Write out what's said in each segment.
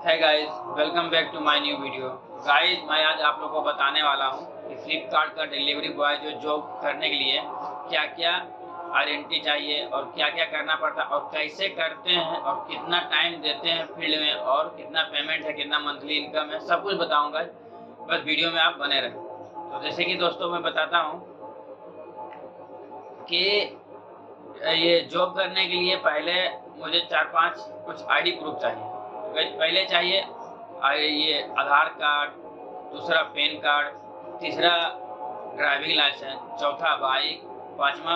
है guys, welcome back to my new video. Guys, मैं आज आप लोगों को बताने वाला हूं कि फ्लिपकार्ट का डिलीवरी बॉय जो जॉब करने के लिए क्या क्या आइडेंटिटी चाहिए और क्या क्या करना पड़ता है और कैसे करते हैं और कितना टाइम देते हैं फील्ड में और कितना पेमेंट है, कितना मंथली इनकम है, सब कुछ बताऊंगा। बस वीडियो में आप बने रहें। तो जैसे कि दोस्तों मैं बताता हूँ कि ये जॉब करने के लिए पहले मुझे 4-5 कुछ आईडी प्रूफ चाहिए। पहले चाहिए ये आधार कार्ड, दूसरा पैन कार्ड, तीसरा ड्राइविंग लाइसेंस, चौथा बाइक, पांचवा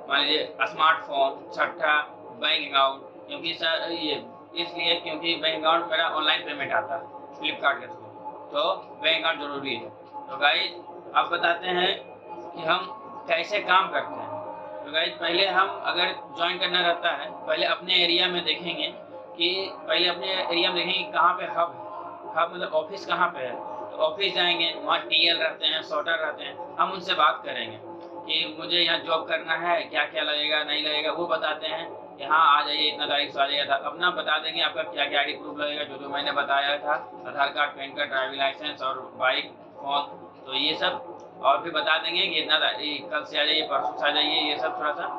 मान लीजिए स्मार्टफोन, छठा बैंक अकाउंट। क्योंकि सर ये इसलिए क्योंकि बैंक अकाउंट मेरा ऑनलाइन पेमेंट आता है फ्लिपकार्ट के थ्रू, तो बैंक अकाउंट जरूरी है। तो गाइस अब बताते हैं कि हम कैसे काम करते हैं। तो गाइस पहले हम अगर ज्वाइन करना रहता है, पहले अपने एरिया में देखेंगे कि कहाँ पे हब है। हब मतलब ऑफिस कहाँ पे है, तो ऑफिस जाएंगे, वहाँ टीएल रहते हैं, सॉर्टर रहते हैं, हम उनसे बात करेंगे कि मुझे यहाँ जॉब करना है, क्या क्या लगेगा नहीं लगेगा। वो बताते हैं यहाँ आ जाइए, इतना तारीख से आ जाइए था, अपना बता देंगे आपका क्या क्या आईडी प्रूफ लगेगा, जो मैंने बताया था, Aadhaar card, PAN card, driving licence और बाइक, फोन, तो ये सब। और फिर बता देंगे कि इतना कल से आ जाइए, परसों से आ जाइए, ये सब थोड़ा सा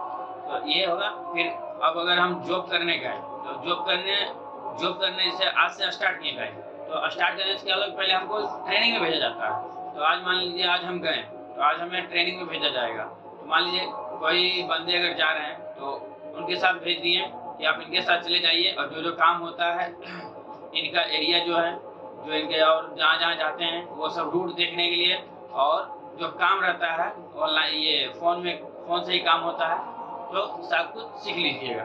तो ये होगा। फिर अब अगर हम जॉब करने गए तो जॉब करने से आज से स्टार्ट किए गए, तो स्टार्ट करने से अलग पहले हमको ट्रेनिंग में भेजा जाता है। तो आज मान लीजिए आज हम गए तो आज हमें ट्रेनिंग में भेजा जाएगा। तो मान लीजिए कोई बंदे अगर जा रहे हैं तो उनके साथ भेज दिए कि आप इनके साथ चले जाइए और जो जो काम होता है इनका एरिया जो है, जो इनके और जहाँ जहाँ जाते हैं वो सब रूट देखने के लिए, और जो काम रहता है ऑनलाइन ये फ़ोन से ही काम होता है, तो सब कुछ सीख लीजिएगा।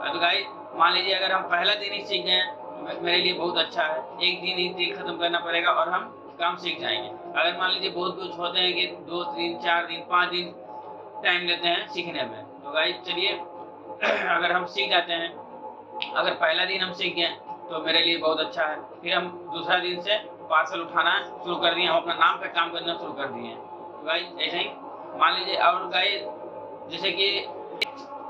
तो गाइस मान लीजिए अगर हम पहला दिन ही सीख गए तो मेरे लिए बहुत अच्छा है। एक दिन ही खत्म करना पड़ेगा और हम काम सीख जाएंगे। अगर मान लीजिए बहुत कुछ होते हैं कि 2 दिन 4 दिन 5 दिन टाइम लेते हैं सीखने में, तो गाइस चलिए अगर हम सीख जाते हैं, अगर पहला दिन हम सीख गए तो मेरे लिए बहुत अच्छा है। फिर हम दूसरा दिन से पार्सल उठाना शुरू कर दिए, हम अपना नाम पे काम करना शुरू कर दिए। तो गाइस ऐसे ही मान लीजिए, और गाइस जैसे कि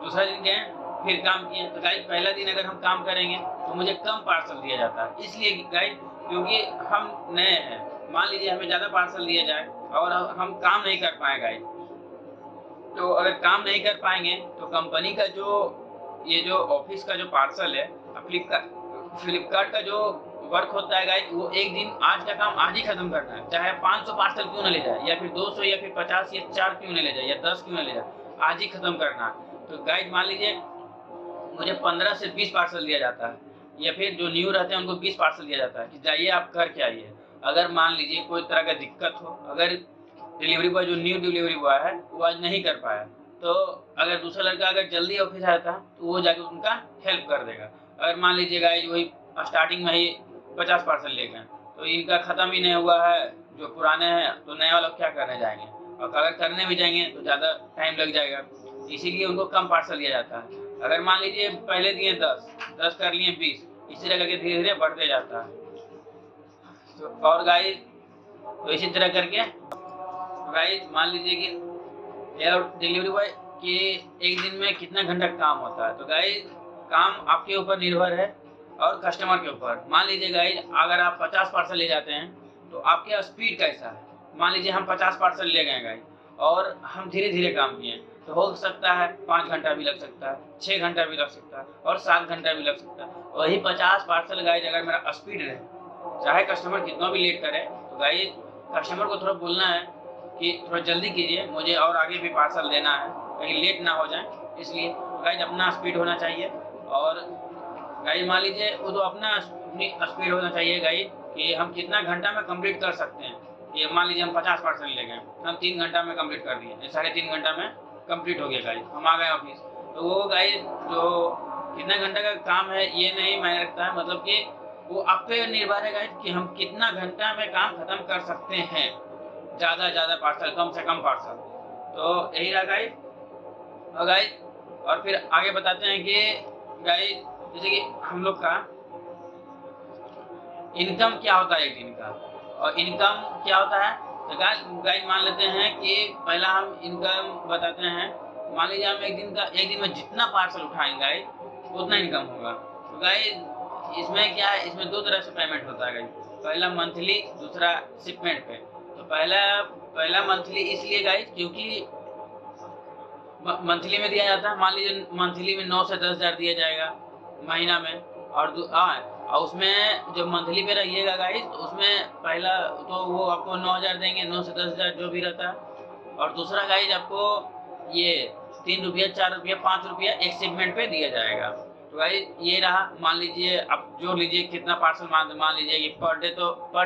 दूसरा दिन गए फिर काम किए, तो गाइस पहला दिन अगर हम काम करेंगे तो मुझे कम पार्सल दिया जाता है, इसलिए गाइस क्योंकि हम नए हैं। मान लीजिए हमें ज़्यादा पार्सल दिया जाए और हम काम नहीं कर पाए गाइस, तो अगर काम नहीं कर पाएंगे तो कंपनी का जो ऑफिस का जो पार्सल है, फ्लिपकार्ट का जो वर्क होता है गाइस, वो एक दिन आज का काम आज ही खत्म करना है, चाहे 500 पार्सल क्यों न ले जाए, या फिर 200 या फिर 50 या 4 क्यों न ले जाए या 10 क्यों न ले जाए, आज ही खत्म करना है। तो गाइस मान लीजिए मुझे 15 से 20 पार्सल दिया जाता है, या फिर जो न्यू रहते हैं उनको 20 पार्सल दिया जाता है कि जाइए आप करके आइए। अगर मान लीजिए कोई तरह का दिक्कत हो, अगर डिलीवरी बॉय जो न्यू डिलीवरी बॉय है वो आज नहीं कर पाया, तो अगर दूसरा लड़का अगर जल्दी ऑफिस आता है तो वो जाके उनका हेल्प कर देगा। अगर मान लीजिए गाइस वही स्टार्टिंग में ही 50 पार्सल ले गए तो इनका ख़त्म ही नहीं हुआ है, जो पुराने हैं, तो नए वालों क्या करने जाएंगे, और अगर करने भी जाएंगे तो ज़्यादा टाइम लग जाएगा, इसीलिए उनको कम पार्सल दिया जाता है। अगर मान लीजिए पहले दिए 10 कर लिए 20, इसी तरह करके धीरे धीरे बढ़ते जाता है। तो और गाइस तो इसी तरह करके गाइस मान लीजिए कि डिलीवरी बॉय के एक दिन में कितना घंटा काम होता है, तो गाइस काम आपके ऊपर निर्भर है और कस्टमर के ऊपर। मान लीजिए गाइस अगर आप 50 पार्सल ले जाते हैं तो आपके स्पीड कैसा है। मान लीजिए हम 50 पार्सल ले गए गाइस और हम धीरे धीरे काम किए, तो हो सकता है 5 घंटा भी लग सकता है, 6 घंटा भी लग सकता है और 7 घंटा भी लग सकता है। वही 50 पार्सल गाइस अगर मेरा स्पीड रहे, चाहे कस्टमर कितना भी लेट करे, तो गाइस कस्टमर को थोड़ा बोलना है कि थोड़ा जल्दी कीजिए, मुझे और आगे भी पार्सल देना है, कहीं लेट ना हो जाए, इसलिए गाइस अपना स्पीड होना चाहिए। और गाइस मान लीजिए वो तो अपनी स्पीड होना चाहिए गाइस कि हम कितना घंटा में कंप्लीट कर सकते हैं। कि मान लीजिए हम 50 पार्सल ले गए, हम 3 घंटा में कंप्लीट कर दिए, 3.5 घंटा में कंप्लीट हो गया गाइस, हम आ गए ऑफिस। तो वो गाइस जो कितना घंटा का काम है ये नहीं मायने रखता है, मतलब कि वो आप पे निर्भर है गाइस कि हम कितना घंटा में काम खत्म कर सकते हैं, ज़्यादा पार्सल कम से कम पार्सल। तो यही रहा गाइस। और गाइस और फिर आगे बताते हैं कि गाइस जैसे कि हम लोग का इनकम क्या होता है एक दिन का, और इनकम क्या होता है। तो गाइस मान लेते हैं कि पहला हम इनकम बताते हैं। मान लीजिए हम एक दिन में जितना पार्सल उठाएंगे गाइस उतना इनकम होगा। तो गाइस इसमें क्या है, इसमें दो तरह से पेमेंट होता है गाइज, पहला मंथली, दूसरा शिपमेंट पे। तो पहला मंथली इसलिए गाइज क्योंकि मंथली में दिया जाता है। मान लीजिए मंथली में 9 से 10 हज़ार दिया जाएगा महीना में, और उसमें जब मंथली पे रहिएगा गाइज तो उसमें पहला तो वो आपको 9 हज़ार देंगे, 9 से 10 हज़ार जो भी रहता है। और दूसरा गाइज आपको ये 3 रुपया, 4 रुपया, 5 रुपया एक शिपमेंट पे दिया जाएगा। तो गाइज ये रहा, मान लीजिए आप जो लीजिए कितना पार्सल मान लीजिए कि पर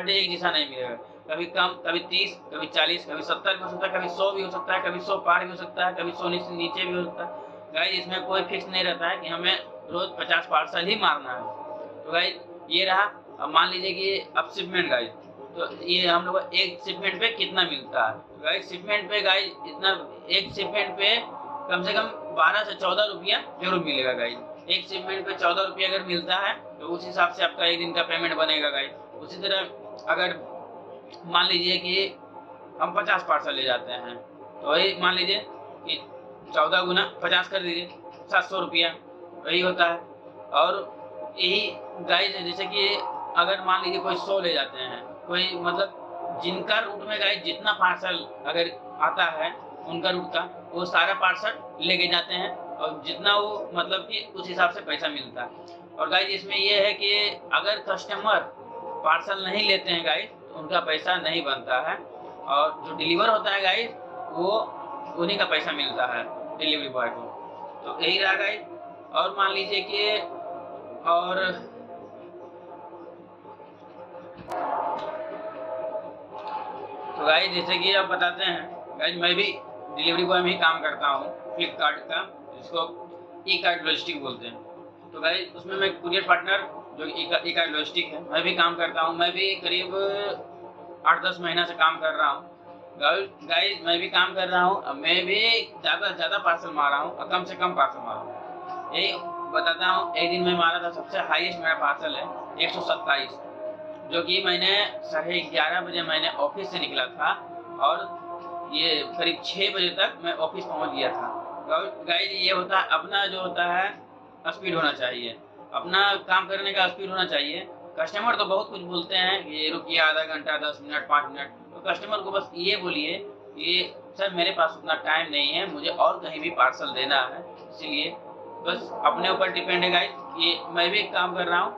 डे एक जैसा नहीं मिलेगा, कभी कम, कभी 30, कभी 40, कभी 70 भी हो सकता है, कभी 100 भी हो सकता है, कभी 100 पार भी हो सकता है, कभी 100 नीचे भी हो सकता है। गाइज इसमें कोई फिक्स नहीं रहता है कि हमें रोज 50 पार्सल ही मारना है। तो गाइज ये रहा। अब मान लीजिए कि अब शिपमेंट गाइज, तो ये हम लोग एक शिपमेंट पे कितना मिलता है। तो गाइज शिपमेंट पे गाइज इतना, एक शिपमेंट पे कम से कम 12 से 14 रुपया जरूर मिलेगा गाइज। एक शिपमेंट पे 14 रुपया अगर मिलता है तो उस हिसाब से आपका एक दिन का पेमेंट बनेगा गाइज। उसी तरह अगर मान लीजिए कि हम 50 पार्सल ले जाते हैं तो वही मान लीजिए कि 14 गुना 50 कर दीजिए, 700 रुपया वही होता है। और यही गाइज जैसे कि अगर मान लीजिए कोई 100 ले जाते हैं, कोई मतलब जिनका रूट में गाइज जितना पार्सल अगर आता है उनका रूट का वो सारा पार्सल लेके जाते हैं, और जितना वो मतलब कि उस हिसाब से पैसा मिलता है। और गाइज इसमें ये है कि अगर कस्टमर पार्सल नहीं लेते हैं गाइज तो उनका पैसा नहीं बनता है, और जो डिलीवर होता है गाइज वो उन्हीं का पैसा मिलता है डिलीवरी बॉय को। तो यही रहा गाइज। और मान लीजिए कि और तो गाइज जैसे कि आप बताते हैं गाइज, मैं भी डिलीवरी बॉय में ही काम करता हूँ फ्लिपकार्ट का, जिसको ई कार्ट लॉजिस्टिक बोलते हैं। तो गाइज उसमें मैं कुरियर पार्टनर जो ई कार्ट लॉजिस्टिक है मैं भी काम करता हूँ। मैं भी करीब 8-10 महीना से काम कर रहा हूँ गाइज। मैं भी काम कर रहा हूँ, मैं भी ज़्यादा से ज़्यादा पार्सल मारा हूँ और कम से कम पार्सल मारा हूँ। यही बताता हूँ, एक दिन में मारा था सबसे हाईएस्ट मेरा पार्सल है 127, जो कि मैंने 11:30 बजे मैंने ऑफिस से निकला था और ये करीब 6 बजे तक मैं ऑफिस पहुँच गया था। गाइज ये होता है अपना जो होता है स्पीड होना चाहिए, अपना काम करने का स्पीड होना चाहिए। कस्टमर तो बहुत कुछ बोलते हैं कि रुकिए आधा घंटा, 10 मिनट, 5 मिनट, तो कस्टमर को बस ये बोलिए कि सर मेरे पास उतना टाइम नहीं है, मुझे और कहीं भी पार्सल देना है, इसलिए बस अपने ऊपर डिपेंड है गाइज। ये मैं भी काम कर रहा हूँ,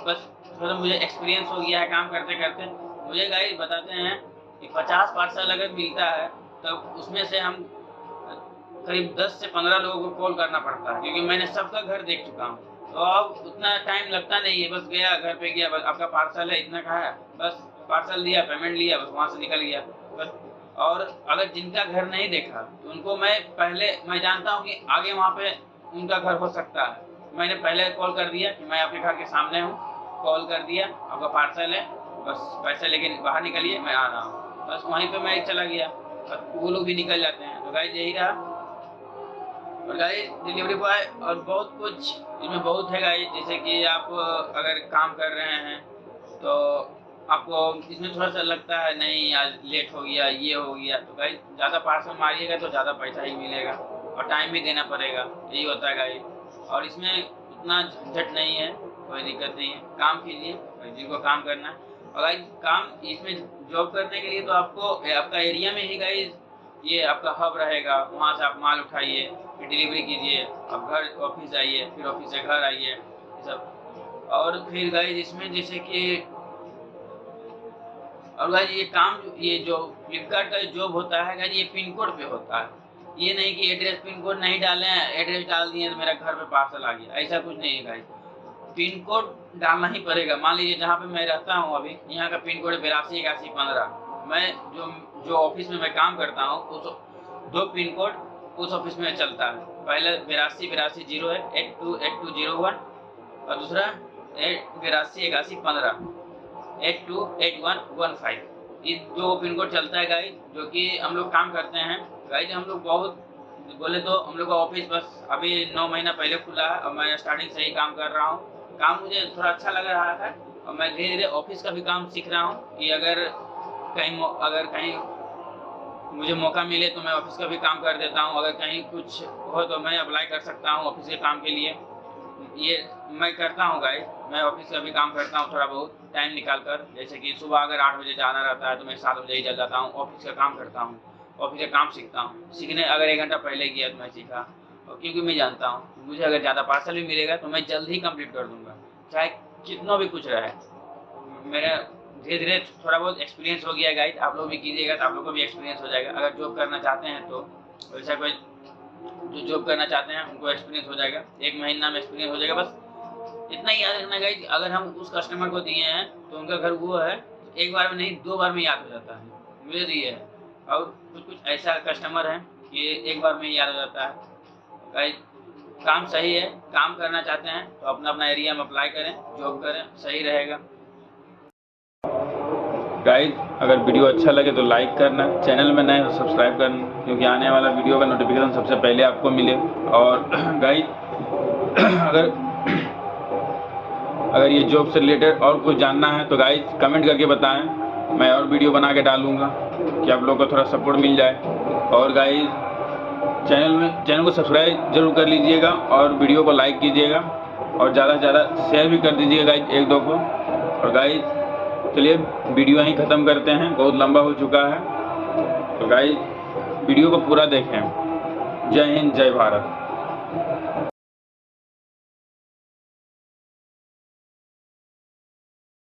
बस थोड़ा मुझे एक्सपीरियंस हो गया है काम करते करते। मुझे गाइज बताते हैं कि 50 पार्सल अगर मिलता है तो उसमें से हम करीब 10 से 15 लोगों को कॉल करना पड़ता है, क्योंकि मैंने सबका घर देख चुका हूँ। तो अब उतना टाइम लगता नहीं है, बस गया घर पे गया, बस आपका पार्सल है इतना का है, बस पार्सल दिया, पेमेंट लिया, बस वहाँ से निकल गया बस। और अगर जिनका घर नहीं देखा तो उनको मैं जानता हूँ कि आगे वहाँ पे उनका घर हो सकता है, मैंने पहले कॉल कर दिया कि मैं आपके घर के सामने हूँ, कॉल कर दिया आपका पार्सल है, बस पैसे लेके बाहर निकलिए मैं आ रहा हूँ, बस वहीं पे मैं चला गया, वो लोग भी निकल जाते हैं। तो गाइस यही रहा। और गाइस डिलीवरी बॉय और बहुत कुछ इसमें बहुत है गाइस, जैसे कि आप अगर काम कर रहे हैं तो आपको इसमें थोड़ा सा लगता है नहीं आज लेट हो गया, ये हो गया, तो गाइस ज़्यादा पार्सल मारिएगा तो ज़्यादा पैसा ही मिलेगा और टाइम भी देना पड़ेगा, यही होता है गाइस। और इसमें उतना झंझट नहीं है, कोई दिक्कत नहीं है, काम कीजिए जिनको काम करना है। और गाइस काम इसमें जॉब करने के लिए तो आपको आपका एरिया में ही गाइस ये आपका हब रहेगा, वहाँ से आप माल उठाइए, फिर डिलीवरी कीजिए, आप घर ऑफिस आइए, फिर ऑफिस से घर आइए, ये सब। और फिर गाइस इसमें जैसे कि और गाइस ये काम ये जो फ्लिपकार्ट का जॉब होता है गाइस ये पिन कोड पे होता है, ये नहीं कि एड्रेस पिन कोड नहीं डाले हैं, एड्रेस डाल दिए तो मेरा घर पे पार्सल आ गया, ऐसा कुछ नहीं है गाइस। पिन कोड डालना ही पड़ेगा। मान लीजिए जहाँ पे मैं रहता हूँ अभी, यहाँ का पिन कोड 828115। मैं जो ऑफिस में मैं काम करता हूँ उस 2 पिन कोड उस ऑफिस में चलता है, पहले 828201 828201 और दूसरा 828115 828115। ये 2 पिन कोड चलता है गाइस, जो कि हम लोग काम करते हैं गाइस। हम लोग बहुत बोले तो हम लोग का ऑफिस बस अभी 9 महीना पहले खुला है और मैं स्टार्टिंग से ही काम कर रहा हूँ। काम मुझे थोड़ा अच्छा लग रहा है और मैं धीरे धीरे ऑफिस का भी काम सीख रहा हूँ कि अगर कहीं मुझे मौका मिले तो मैं ऑफिस का भी काम कर देता हूँ, अगर कहीं कुछ हो तो मैं अप्लाई कर सकता हूँ ऑफिस के काम के लिए, ये मैं करता हूँ गाइस। मैं ऑफिस का भी काम करता हूँ थोड़ा बहुत टाइम निकाल कर। जैसे कि सुबह अगर 8 बजे जाना रहता है तो मैं 7 बजे ही चल जाता हूँ, ऑफिस का काम करता हूँ, ऑफिस का काम सीखता हूँ। सीखने अगर 1 घंटा पहले किया तो मैं सीखा, और क्योंकि मैं जानता हूँ मुझे अगर ज़्यादा पार्सल भी मिलेगा तो मैं जल्द ही कंप्लीट कर दूँगा, चाहे कितना भी कुछ रहे। मेरा धीरे धीरे थोड़ा बहुत एक्सपीरियंस हो गया है गाइड, आप लोग भी कीजिएगा तो आप लोग को भी एक्सपीरियंस हो जाएगा। अगर जॉब करना चाहते हैं तो वैसा कोई जो जॉब करना चाहते हैं उनको एक्सपीरियंस हो जाएगा, 1 महीना में एक्सपीरियंस हो जाएगा। बस इतना ही याद रखना गाइज, अगर हम उस कस्टमर को दिए हैं तो उनका घर वो है, एक बार में नहीं 2 बार में याद हो जाता है, मुझे दिए है। और कुछ ऐसा कस्टमर है कि एक बार में याद हो जाता है। गाइज काम सही है, काम करना चाहते हैं तो अपना अपना एरिया में अप्लाई करें, जॉब करें, सही रहेगा। गाइज अगर वीडियो अच्छा लगे तो लाइक करना, चैनल में नए हो सब्सक्राइब करना, क्योंकि आने वाला वीडियो का नोटिफिकेशन सबसे पहले आपको मिले। और गाइज अगर ये जॉब से रिलेटेड और कुछ जानना है तो गाइज कमेंट करके बताएं, मैं और वीडियो बना के डालूँगा कि आप लोगों को थोड़ा सपोर्ट मिल जाए। और गाइज चैनल को सब्सक्राइब जरूर कर लीजिएगा और वीडियो को लाइक कीजिएगा और ज़्यादा से ज़्यादा शेयर भी कर दीजिएगा गाइज 1-2 को। और गाइज चलिए वीडियो यहीं ख़त्म करते हैं, बहुत लंबा हो चुका है। तो गाइज वीडियो को पूरा देखें। जय हिंद, जय भारत।